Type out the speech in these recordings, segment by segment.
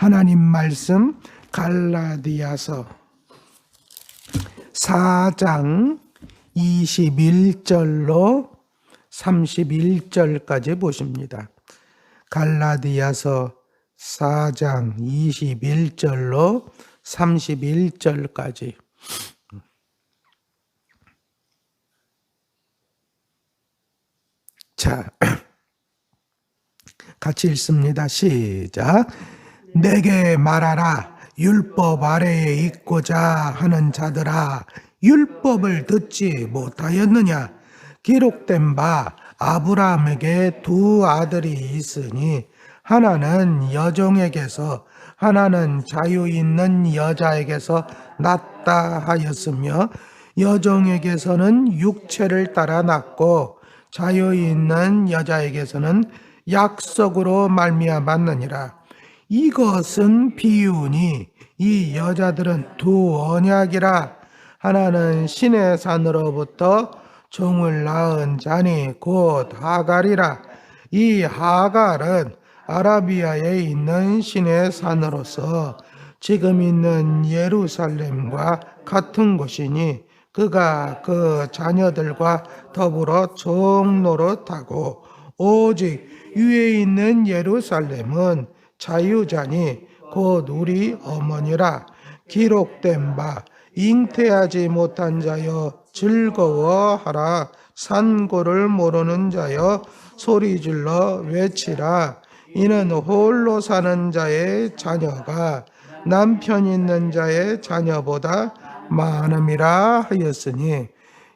하나님 말씀 갈라디아서 4장 21절로 31절까지 보십니다. 갈라디아서 4장 21절로 31절까지. 자, 같이 읽습니다. 시작. 내게 말하라. 율법 아래에 있고자 하는 자들아, 율법을 듣지 못하였느냐? 기록된 바 아브라함에게 두 아들이 있으니 하나는 여종에게서 하나는 자유 있는 여자에게서 낳다 하였으며 여종에게서는 육체를 따라 낳고 자유 있는 여자에게서는 약속으로 말미암았느니라. 이것은 비유니 이 여자들은 두 언약이라. 하나는 신의 산으로부터 종을 낳은 자니 곧 하갈이라. 이 하갈은 아라비아에 있는 신의 산으로서 지금 있는 예루살렘과 같은 곳이니 그가 그 자녀들과 더불어 종노릇하고 오직 위에 있는 예루살렘은 자유자니 곧 우리 어머니라. 기록된 바 잉태하지 못한 자여 즐거워하라. 산고를 모르는 자여 소리질러 외치라. 이는 홀로 사는 자의 자녀가 남편 있는 자의 자녀보다 많음이라 하였으니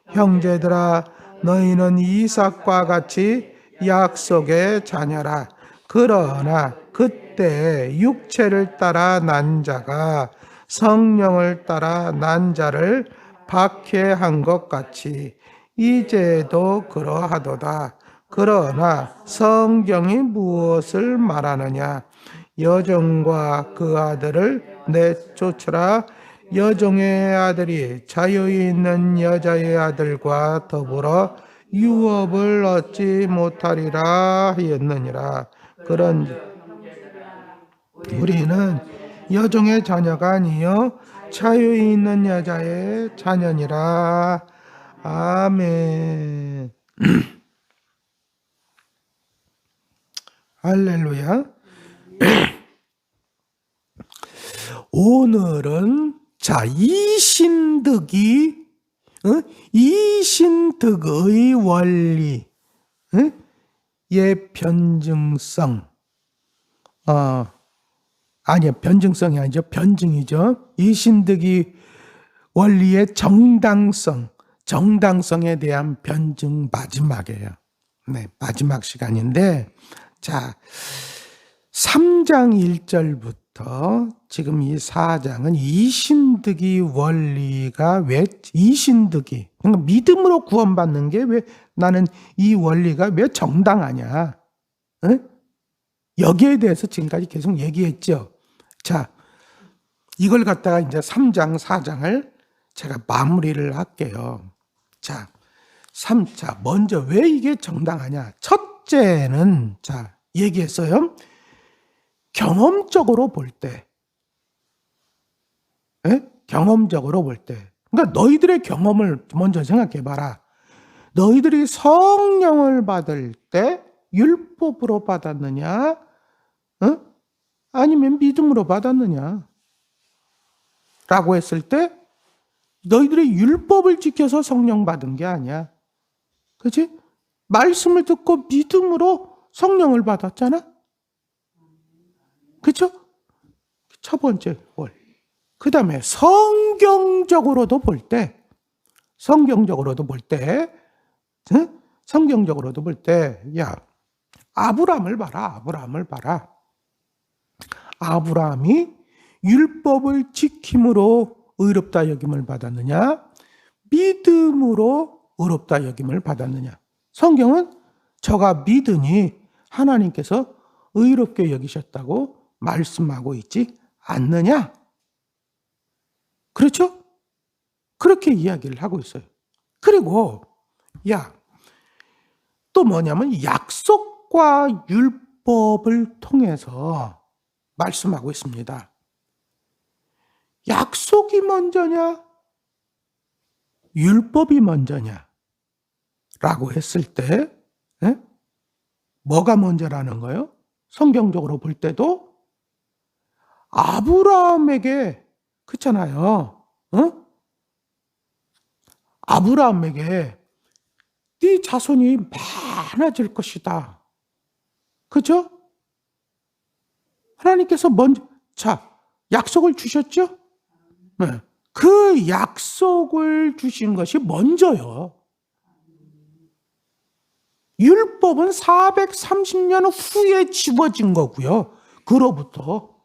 형제들아 너희는 이삭과 같이 약속의 자녀라. 그러나 그때 육체를 따라 난 자가 성령을 따라 난 자를 박해한 것 같이 이제도 그러하도다. 그러나 성경이 무엇을 말하느냐? 여종과 그 아들을 내쫓으라. 여종의 아들이 자유 있는 여자의 아들과 더불어 유업을 얻지 못하리라 하였느니라. 그런 우리는 여종의 자녀가 아니요 자유 있는 여자의 자녀니라. 아멘. 할렐루야. 오늘은 자 이신득의 원리, 의 변증성, 아니요 변증성이 아니죠, 변증이죠. 이신득의 원리의 정당성에 대한 변증 마지막이에요. 네, 마지막 시간인데, 자 3장 1절부터 지금 이 4장은 이신득의 원리가 왜 이신득이, 그러니까 믿음으로 구원받는 게 왜 나는 이 원리가 왜 정당하냐, 여기에 대해서 지금까지 계속 얘기했죠. 자, 이걸 갖다가 이제 3장 4장을 제가 마무리를 할게요. 자, 먼저 왜 이게 정당하냐? 첫째는 자 얘기했어요. 경험적으로 볼 때, 경험적으로 볼 때, 그러니까 너희들의 경험을 먼저 생각해 봐라. 너희들이 성령을 받을 때 율법으로 받았느냐, 아니면 믿음으로 받았느냐? 라고 했을 때 너희들이 율법을 지켜서 성령 받은 게 아니야. 그렇지? 말씀을 듣고 믿음으로 성령을 받았잖아. 그렇죠? 첫 번째 원리. 그 다음에 성경적으로도 볼 때, 야, 아브라함을 봐라. 아브라함이 율법을 지킴으로 의롭다 여김을 받았느냐, 믿음으로 의롭다 여김을 받았느냐. 성경은 저가 믿으니 하나님께서 의롭게 여기셨다고 말씀하고 있지 않느냐? 그렇죠? 그렇게 이야기를 하고 있어요. 그리고 또 뭐냐면 약속과 율법을 통해서 말씀하고 있습니다. 약속이 먼저냐? 율법이 먼저냐? 라고 했을 때 뭐가 먼저라는 거예요? 성경적으로 볼 때도 아브라함에게 그렇잖아요. 아브라함에게 네 자손이 많아질 것이다. 그죠? 하나님께서 먼저 약속을 주셨죠? 네. 그 약속을 주신 것이 먼저요. 율법은 430년 후에 지워진 거고요. 그로부터.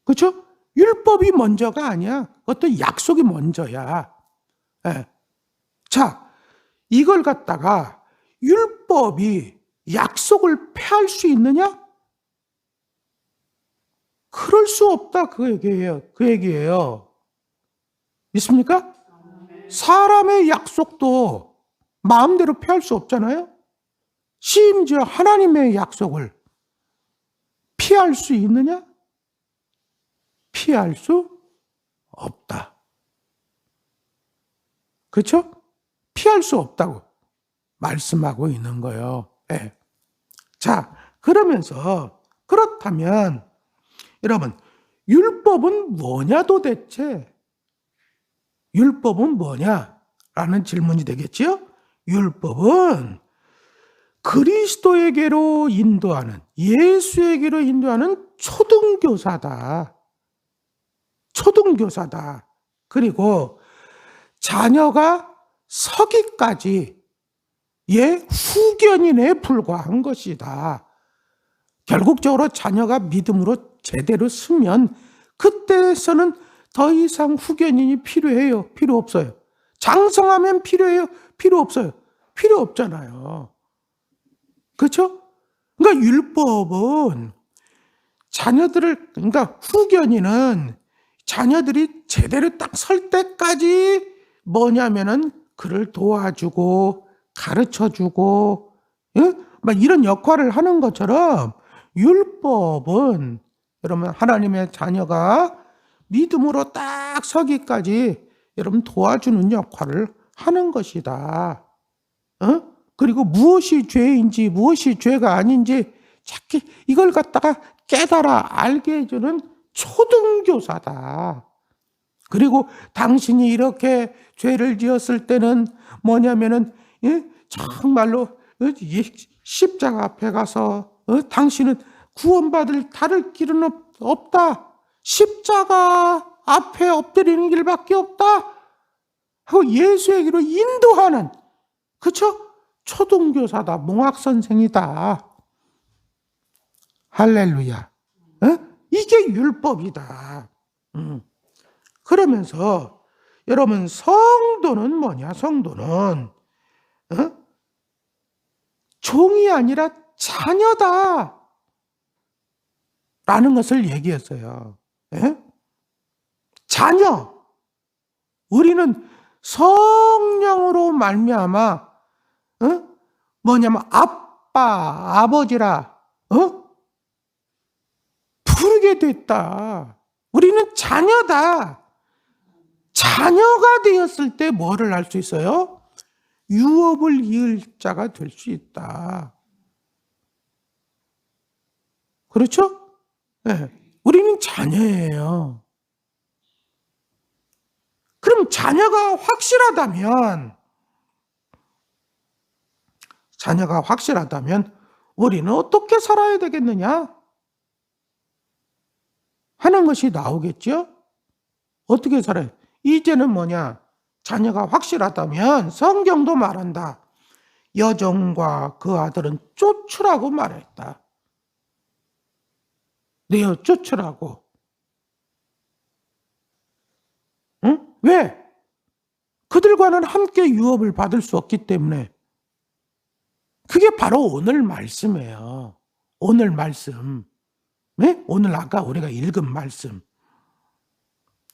그렇죠? 율법이 먼저가 아니야. 어떤 약속이 먼저야. 네. 자, 이걸 갖다가 율법이 약속을 폐할 수 있느냐? 그럴 수 없다. 그 얘기예요. 믿습니까? 사람의 약속도 마음대로 폐할 수 없잖아요. 심지어 하나님의 약속을 피할 수 있느냐? 피할 수 없다. 그렇죠? 피할 수 없다고 말씀하고 있는 거예요. 네. 자, 그러면서 그렇다면 여러분, 율법은 뭐냐 도대체? 율법은 뭐냐? 라는 질문이 되겠지요? 율법은 그리스도에게로 인도하는, 예수에게로 인도하는 초등교사다. 초등교사다. 그리고 자녀가 서기까지 후견인에 불과한 것이다. 결국적으로 자녀가 믿음으로 제대로 서면 그때서는 더 이상 후견인이 필요해요? 필요 없어요? 장성하면 필요해요? 필요 없어요? 필요 없잖아요. 그렇죠? 그러니까 율법은 그러니까 후견인은 자녀들이 제대로 딱 설 때까지 뭐냐면은 그를 도와주고 가르쳐주고 막 이런 역할을 하는 것처럼 율법은 여러분 하나님의 자녀가 믿음으로 딱 서기까지 여러분 도와주는 역할을 하는 것이다. 그리고 무엇이 죄인지 무엇이 죄가 아닌지 자기 이걸 갖다가 깨달아 알게 해주는 초등교사다. 그리고 당신이 이렇게 죄를 지었을 때는 뭐냐면은 정말로 십자가 앞에 가서 당신은 구원받을 다른 길은 없다. 십자가 앞에 엎드리는 길밖에 없다. 하고 예수에게로 인도하는 그쵸? 초등교사다. 몽학선생이다. 할렐루야. 이게 율법이다. 그러면서 여러분 성도는 뭐냐? 성도는 종이 아니라 자녀다. 라는 것을 얘기했어요. 자녀. 우리는 성령으로 말미암아 뭐냐면 아빠, 아버지라 부르게 됐다. 우리는 자녀다. 자녀가 되었을 때 뭐를 할 수 있어요? 유업을 이을 자가 될 수 있다. 그렇죠? 네. 우리는 자녀예요. 그럼 자녀가 확실하다면 우리는 어떻게 살아야 되겠느냐? 하는 것이 나오겠죠? 어떻게 살아요? 이제는 뭐냐? 자녀가 확실하다면 성경도 말한다. 여종과 그 아들은 쫓으라고 말했다. 내어 쫓으라고. 응? 왜? 그들과는 함께 유업을 받을 수 없기 때문에. 그게 바로 오늘 말씀이에요. 오늘 말씀. 네? 오늘 아까 우리가 읽은 말씀.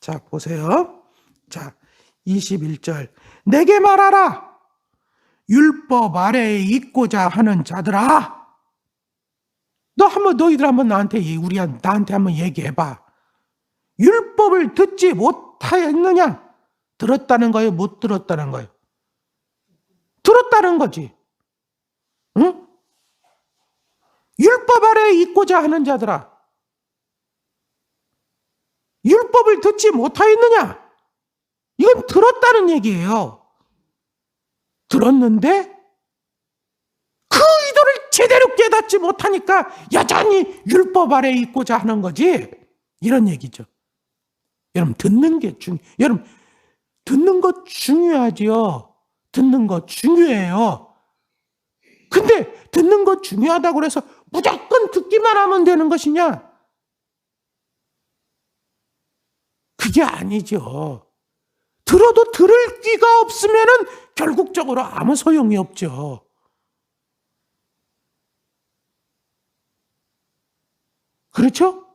자, 보세요. 자, 21절. 내게 말하라. 율법 아래에 있고자 하는 자들아. 너희들 한번 나한테 한번 얘기해봐. 율법을 듣지 못하였느냐? 들었다는 거예요? 못 들었다는 거예요? 들었다는 거지. 응? 율법 아래에 있고자 하는 자들아, 율법을 듣지 못하였느냐? 이건 들었다는 얘기예요. 들었는데 그 의도를 제대로 깨닫지 못하니까 여전히 율법 아래에 있고자 하는 거지. 이런 얘기죠. 여러분, 여러분, 듣는 거 중요하지요. 듣는 거 중요해요. 근데 듣는 거 중요하다고 해서 무조건 듣기만 하면 되는 것이냐? 그게 아니죠. 들어도 들을 귀가 없으면은 결국적으로 아무 소용이 없죠. 그렇죠?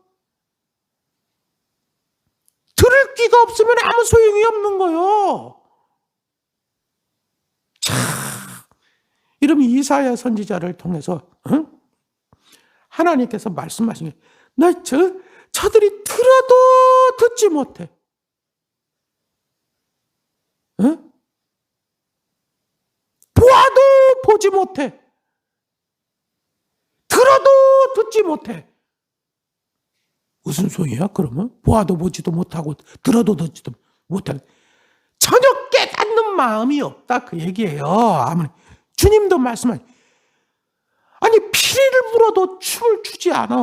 들을 귀가 없으면 아무 소용이 없는 거요. 참, 이러면 이사야 선지자를 통해서 하나님께서 말씀하신 게, 저들이 들어도 듣지 못해. 보아도 보지 못해. 들어도 듣지 못해. 무슨 소리야, 그러면? 보아도 보지도 못하고 들어도 듣지도 못하고 전혀 깨닫는 마음이 없다, 그 얘기예요. 아무리 주님도 말씀하니, 아니 피리를 불어도 춤을 추지 않아.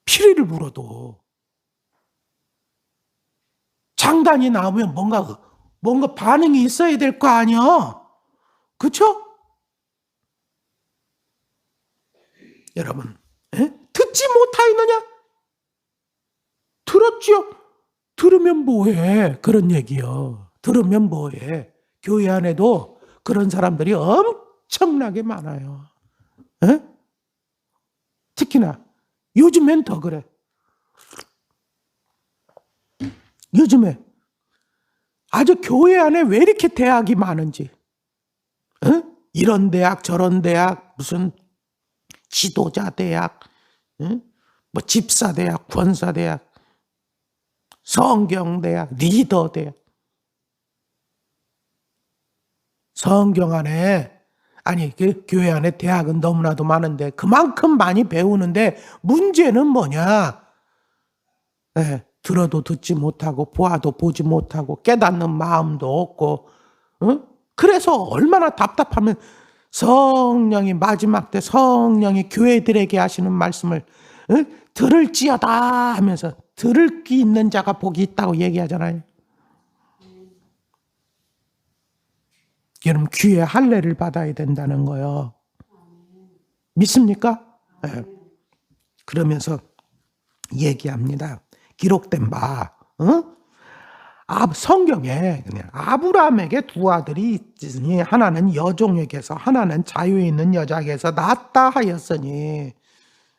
피리를 불어도 장단이 나오면 뭔가 반응이 있어야 될 거 아니야. 그렇죠? 여러분, 듣지 못하였느냐? 들었지요? 들으면 뭐해? 그런 얘기요. 들으면 뭐해? 교회 안에도 그런 사람들이 엄청나게 많아요. 특히나 요즘엔 더 그래. 요즘에 아주 교회 안에 왜 이렇게 대학이 많은지, 이런 대학 저런 대학, 무슨 지도자 대학, 뭐 집사 대학, 권사 대학, 성경 대학, 리더 대학. 성경 안에, 그 교회 안에 대학은 너무나도 많은데 그만큼 많이 배우는데 문제는 뭐냐? 들어도 듣지 못하고 보아도 보지 못하고 깨닫는 마음도 없고, 그래서 얼마나 답답하면 성령이 마지막 때 성령이 교회들에게 하시는 말씀을 들을지어다 하면서, 들을 귀 있는 자가 복이 있다고 얘기하잖아요. 여러분, 귀에 할례를 받아야 된다는 거요. 믿습니까? 네. 그러면서 얘기합니다. 기록된 바, 성경에 아브라함에게 두 아들이 있으니 하나는 여종에게서 하나는 자유에 있는 여자에게서 낳았다 하였으니,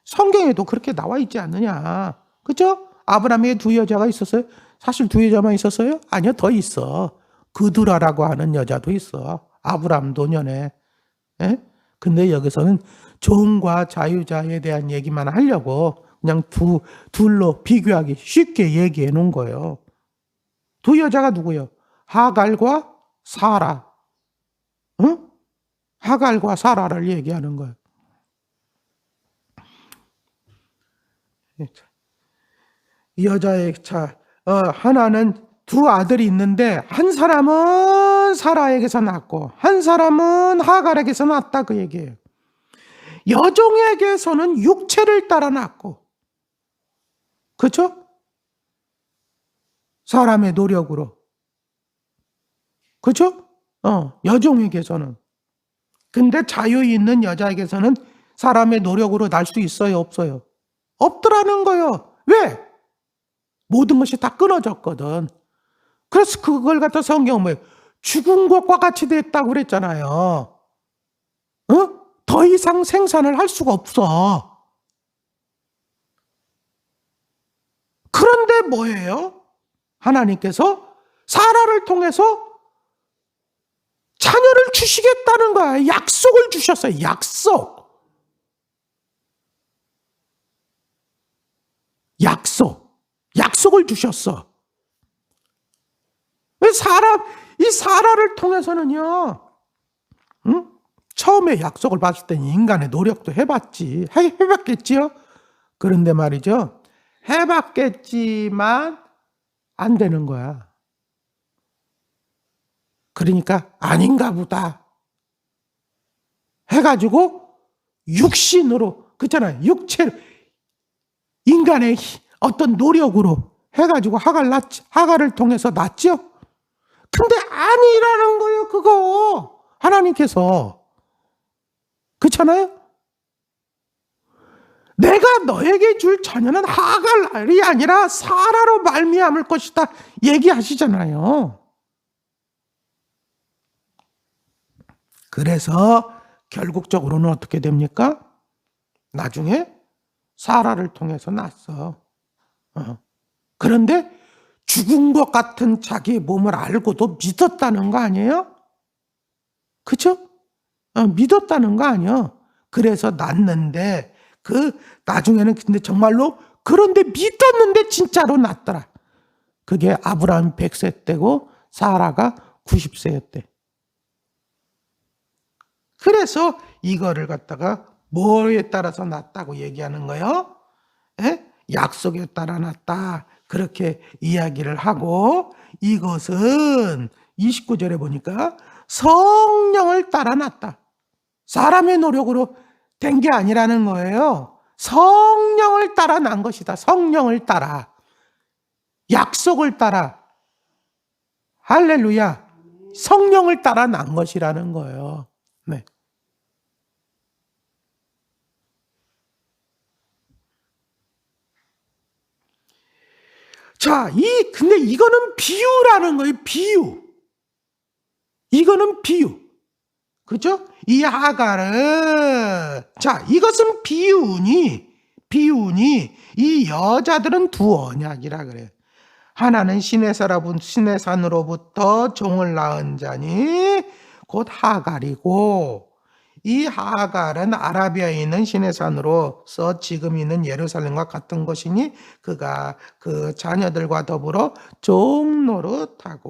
성경에도 그렇게 나와 있지 않느냐. 그렇죠? 아브라함에게 두 여자가 있었어요? 사실 두 여자만 있었어요? 아니요, 더 있어. 그두라라고 하는 여자도 있어. 아브라함 노년에. 근데 여기서는 종과 자유자에 대한 얘기만 하려고 그냥 둘로 비교하기 쉽게 얘기해 놓은 거예요. 두 여자가 누구예요? 하갈과 사라. 하갈과 사라를 얘기하는 거예요. 여자의 하나는 두 아들이 있는데 한 사람은 사라에게서 낳고 한 사람은 하갈에게서 낳았다, 그 얘기예요. 여종에게서는 육체를 따라 낳고, 그렇죠? 사람의 노력으로, 그렇죠? 여종에게서는. 근데 자유 있는 여자에게서는 사람의 노력으로 날 수 있어요, 없어요? 없더라는 거예요. 왜? 모든 것이 다 끊어졌거든. 그래서 그걸 갖다 성경은 뭐예요? 죽은 것과 같이 됐다고 그랬잖아요. 더 이상 생산을 할 수가 없어. 그런데 뭐예요? 하나님께서 사라를 통해서 자녀를 주시겠다는 거야. 약속을 주셨어요. 약속을 주셨어. 왜 이 사라를 통해서는요, 응? 처음에 약속을 받을 때는 인간의 노력도 해봤겠지요? 그런데 말이죠, 해봤겠지만 안 되는 거야. 그러니까 아닌가 보다 해가지고 육신으로, 그렇잖아요. 육체로, 인간의 어떤 노력으로 해가지고 하갈을 통해서 낳죠. 근데 아니라는 거예요, 그거. 하나님께서. 그렇잖아요? 내가 너에게 줄 자녀는 하갈이 아니라 사라로 말미암을 것이다 얘기하시잖아요. 그래서 결국적으로는 어떻게 됩니까? 나중에 사라를 통해서 낳았어. 그런데 죽은 것 같은 자기의 몸을 알고도 믿었다는 거 아니에요? 그죠? 믿었다는 거 아니에요? 그래서 낳는데 나중에는 근데 정말로 그런데 믿었는데 진짜로 낳더라. 그게 아브라함 100세 때고 사라가 90세였대. 그래서 이거를 갖다가 뭐에 따라서 낳았다고 얘기하는 거예요? 약속에 따라 낳았다. 그렇게 이야기를 하고, 이것은 29절에 보니까 성령을 따라 낳았다. 사람의 노력으로 된 게 아니라는 거예요. 성령을 따라 난 것이다. 성령을 따라. 약속을 따라. 할렐루야. 성령을 따라 난 것이라는 거예요. 네. 자, 근데 이거는 비유라는 거예요. 비유. 이거는 비유. 그죠? 이 하갈은, 자, 이것은 비유니, 이 여자들은 두 언약이라 그래요. 하나는 신의 산으로부터 종을 낳은 자니, 곧 하갈이고, 이 하갈은 아라비아에 있는 신의 산으로서 지금 있는 예루살렘과 같은 것이니, 그가 그 자녀들과 더불어 종노릇하고,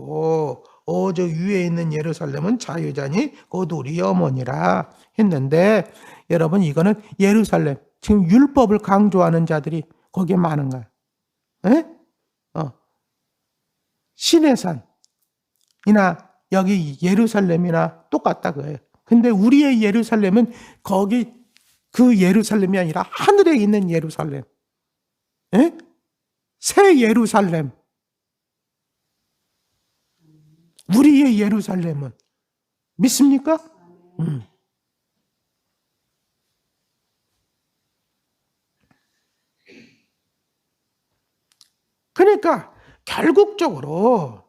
오저 위에 있는 예루살렘은 자유자니 곧 우리 어머니라 했는데, 여러분 이거는 예루살렘, 지금 율법을 강조하는 자들이 거기에 많은 거야. 신의 산이나 여기 예루살렘이나 똑같다 그래요. 근데 우리의 예루살렘은 거기 그 예루살렘이 아니라 하늘에 있는 예루살렘. 새 예루살렘. 우리의 예루살렘은 믿습니까? 그러니까 결국적으로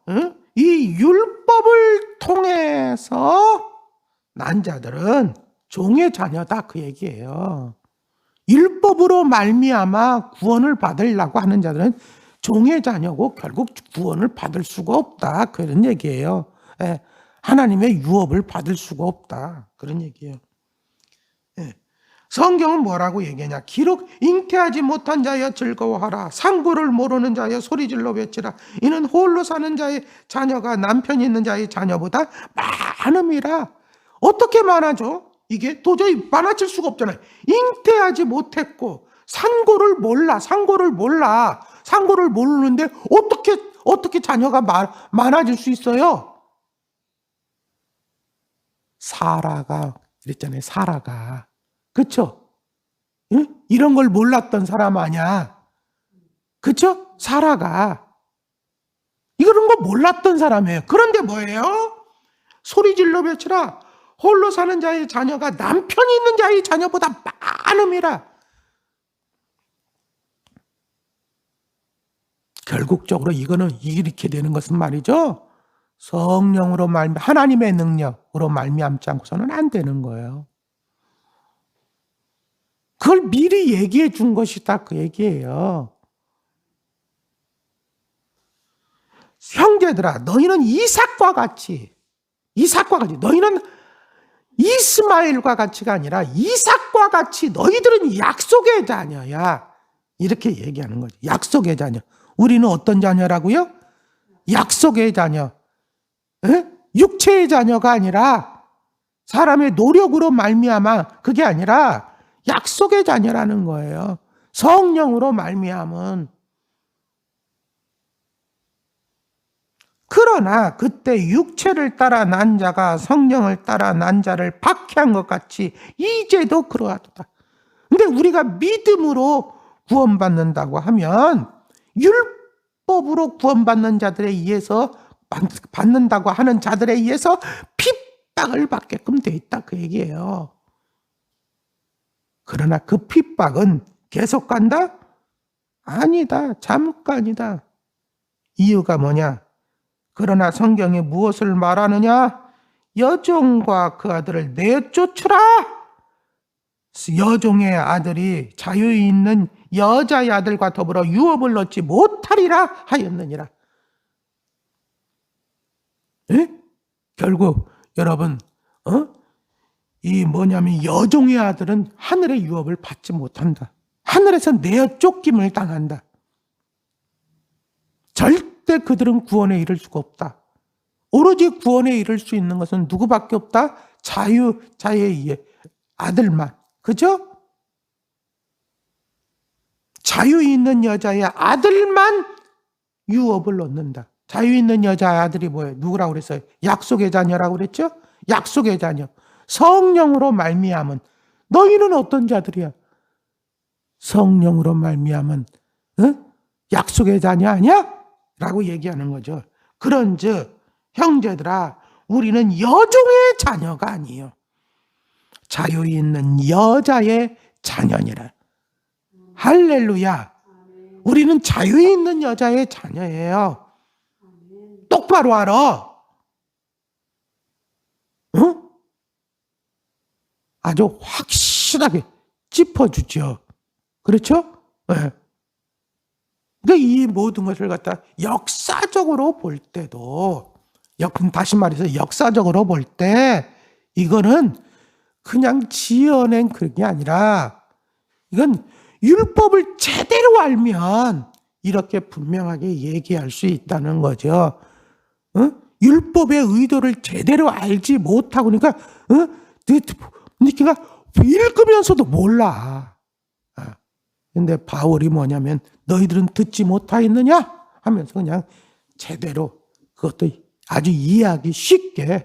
이 율법을 통해서 난 자들은 종의 자녀다 그 얘기예요. 율법으로 말미암아 구원을 받으려고 하는 자들은 종의 자녀고 결국 구원을 받을 수가 없다 그런 얘기예요. 하나님의 유업을 받을 수가 없다 그런 얘기예요. 성경은 뭐라고 얘기하냐? 기록 잉태하지 못한 자여 즐거워하라. 상고를 모르는 자여 소리질러 외치라. 이는 홀로 사는 자의 자녀가 남편이 있는 자의 자녀보다 많음이라. 어떻게 많아져? 이게 도저히 많아질 수가 없잖아요. 잉태하지 못했고 상고를 몰라. 상고를 모르는데 어떻게 자녀가 많아질 수 있어요? 사라가 그랬잖아요. 사라가. 그쵸? 응? 이런 걸 몰랐던 사람 아니야. 그쵸? 사라가. 이런 거 몰랐던 사람이에요. 그런데 뭐예요? 소리질러 외치라. 홀로 사는 자의 자녀가 남편이 있는 자의 자녀보다 많음이라. 결국적으로 이거는 이렇게 되는 것은 말이죠. 성령으로 하나님의 능력으로 말미암지 않고서는 안 되는 거예요. 그걸 미리 얘기해 준 것이다 그 얘기예요. 형제들아, 너희는 이삭과 같이 이삭과 같이. 너희는 이스마엘과 같이가 아니라 이삭과 같이 너희들은 약속의 자녀야. 이렇게 얘기하는 거죠. 약속의 자녀. 우리는 어떤 자녀라고요? 약속의 자녀. 에? 육체의 자녀가 아니라 사람의 노력으로 말미암아 그게 아니라 약속의 자녀라는 거예요. 성령으로 말미암은. 그러나 그때 육체를 따라 난 자가 성령을 따라 난 자를 박해한 것 같이 이제도 그러하도다. 근데 우리가 믿음으로 구원받는다고 하면 율법으로 구원받는 자들에 의해서 받는다고 하는 자들에 의해서 핍박을 받게끔 돼 있다 그 얘기예요. 그러나 그 핍박은 계속 간다? 아니다. 잠깐이다. 이유가 뭐냐? 그러나 성경이 무엇을 말하느냐? 여종과 그 아들을 내쫓으라. 여종의 아들이 자유에 있는 여자의 아들과 더불어 유업을 얻지 못하리라 하였느니라. 에? 결국 여러분 이 뭐냐면 여종의 아들은 하늘의 유업을 받지 못한다. 하늘에서 내쫓김을 당한다. 절대 그들은 구원에 이를 수가 없다. 오로지 구원에 이를 수 있는 것은 누구밖에 없다? 자유의 아들만. 그죠? 자유 있는 여자의 아들만 유업을 얻는다. 자유 있는 여자의 아들이 뭐예요? 누구라고 그랬어요? 약속의 자녀라고 그랬죠? 약속의 자녀. 성령으로 말미암은. 너희는 어떤 자들이야? 성령으로 말미암은 약속의 자녀 아니야? 라고 얘기하는 거죠. 그런즉 형제들아, 우리는 여종의 자녀가 아니에요. 자유 있는 여자의 자녀니라. 할렐루야. 우리는 자유 있는 여자의 자녀예요. 똑바로 알아. 응? 아주 확실하게 짚어주죠. 그렇죠? 네. 그러니까 이 모든 것을 갖다 역사적으로 볼 때도, 다시 말해서 역사적으로 볼 때 이거는 그냥 지어낸 그런 게 아니라 이건 율법을 제대로 알면 이렇게 분명하게 얘기할 수 있다는 거죠. 율법의 의도를 제대로 알지 못하고 그러니까 읽으면서도 몰라. 근데 바울이 뭐냐면 너희들은 듣지 못하였느냐 하면서 그냥 제대로 그것도 아주 이해하기 쉽게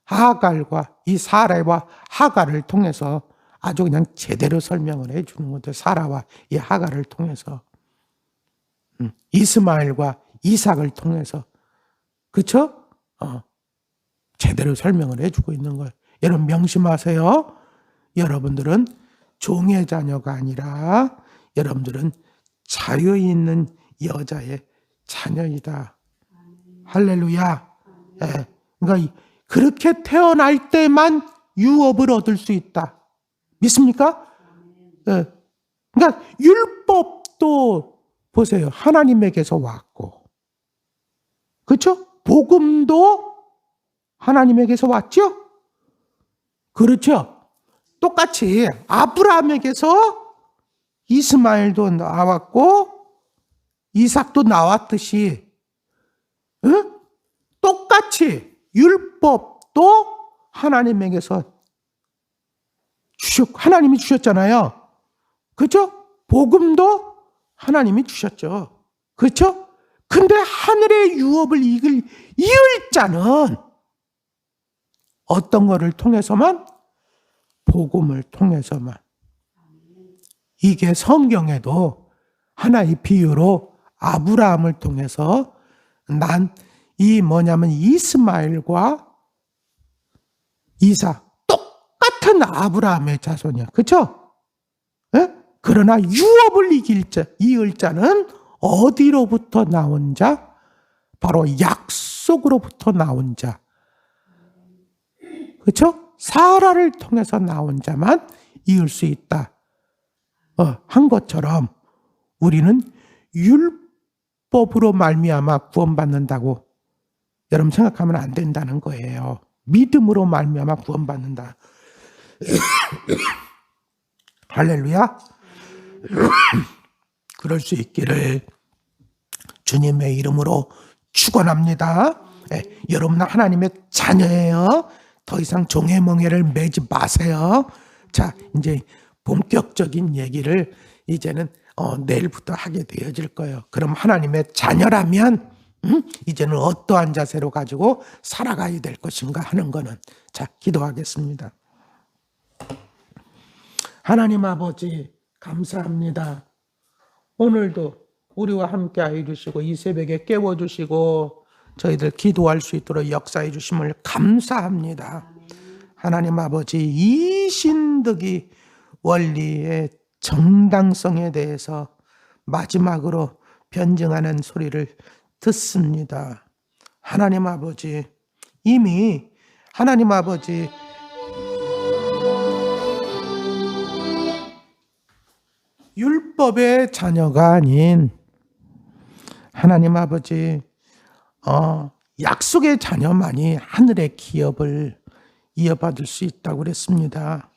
하갈과 이 사라와 하갈을 통해서 아주 그냥 제대로 설명을 해주는 건데, 사라와 이 하갈을 통해서 이스마엘과 이삭을 통해서 그렇죠? 제대로 설명을 해주고 있는 거예요. 여러분 명심하세요. 여러분들은 종의 자녀가 아니라 여러분들은 자유 있는 여자의 자녀이다. 할렐루야. 예. 그러니까 그렇게 태어날 때만 유업을 얻을 수 있다. 믿습니까? 예. 그러니까 율법도 보세요. 하나님에게서 왔고, 그렇죠? 복음도 하나님에게서 왔죠? 그렇죠? 똑같이 아브라함에게서 이스마엘도 나왔고 이삭도 나왔듯이 똑같이 율법도 하나님에게서 하나님이 주셨잖아요. 그렇죠? 복음도 하나님이 주셨죠. 그렇죠? 근데 하늘의 유업을 이을 자는 어떤 거를 통해서만? 복음을 통해서만. 이게 성경에도 하나의 비유로 아브라함을 통해서 이스마엘과 이삭 똑같은 아브라함의 자손이야. 그렇죠? 그러나 유업을 이을 자는 어디로부터 나온 자? 바로 약속으로부터 나온 자. 그렇죠? 사라를 통해서 나온 자만 이을 수 있다. 한 것처럼 우리는 율법으로 말미암아 구원받는다고 여러분 생각하면 안 된다는 거예요. 믿음으로 말미암아 구원받는다. 할렐루야. 그럴 수 있기를 주님의 이름으로 축원합니다. 여러분은 하나님의 자녀예요. 더 이상 종의 멍에를 매지 마세요. 자, 이제 본격적인 얘기를 이제는 내일부터 하게 되어질 거예요. 그럼 하나님의 자녀라면 이제는 어떠한 자세로 가지고 살아가야 될 것인가 하는 거는, 자, 기도하겠습니다. 하나님 아버지 감사합니다. 오늘도 우리와 함께 해 주시고 이 새벽에 깨워주시고 저희들 기도할 수 있도록 역사해 주심을 감사합니다. 하나님 아버지, 이 신득이 원리의 정당성에 대해서 마지막으로 변증하는 소리를 듣습니다. 하나님 아버지, 이미 하나님 아버지 율법의 자녀가 아닌 하나님 아버지 약속의 자녀만이 하늘의 기업을 이어받을 수 있다고 그랬습니다.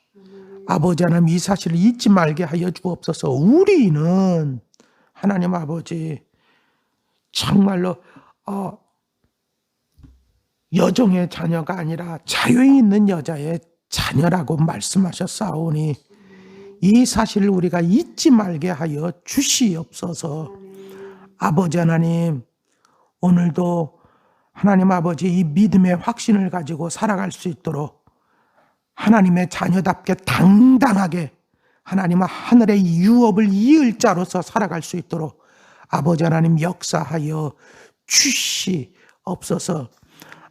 아버지 하나님, 이 사실을 잊지 말게 하여 주옵소서. 우리는 하나님 아버지 정말로 여종의 자녀가 아니라 자유에 있는 여자의 자녀라고 말씀하셨사오니 이 사실을 우리가 잊지 말게 하여 주시옵소서. 아버지 하나님, 오늘도 하나님 아버지 이 믿음의 확신을 가지고 살아갈 수 있도록 하나님의 자녀답게 당당하게 하나님의 하늘의 유업을 이을 자로서 살아갈 수 있도록 아버지 하나님 역사하여 주시옵소서.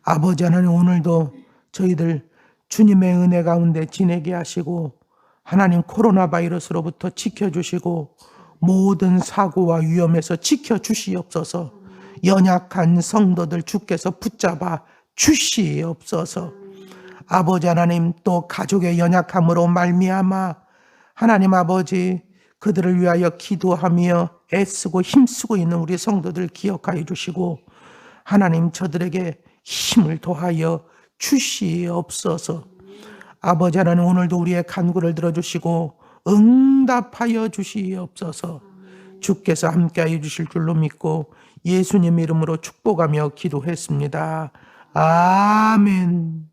아버지 하나님, 오늘도 저희들 주님의 은혜 가운데 지내게 하시고 하나님 코로나 바이러스로부터 지켜주시고 모든 사고와 위험에서 지켜주시옵소서. 연약한 성도들 주께서 붙잡아 주시옵소서. 아버지 하나님, 또 가족의 연약함으로 말미암아 하나님 아버지 그들을 위하여 기도하며 애쓰고 힘쓰고 있는 우리 성도들 기억하여 주시고 하나님 저들에게 힘을 더하여 주시옵소서. 아버지 하나님, 오늘도 우리의 간구를 들어주시고 응답하여 주시옵소서. 주께서 함께하여 주실 줄로 믿고 예수님 이름으로 축복하며 기도했습니다. 아멘.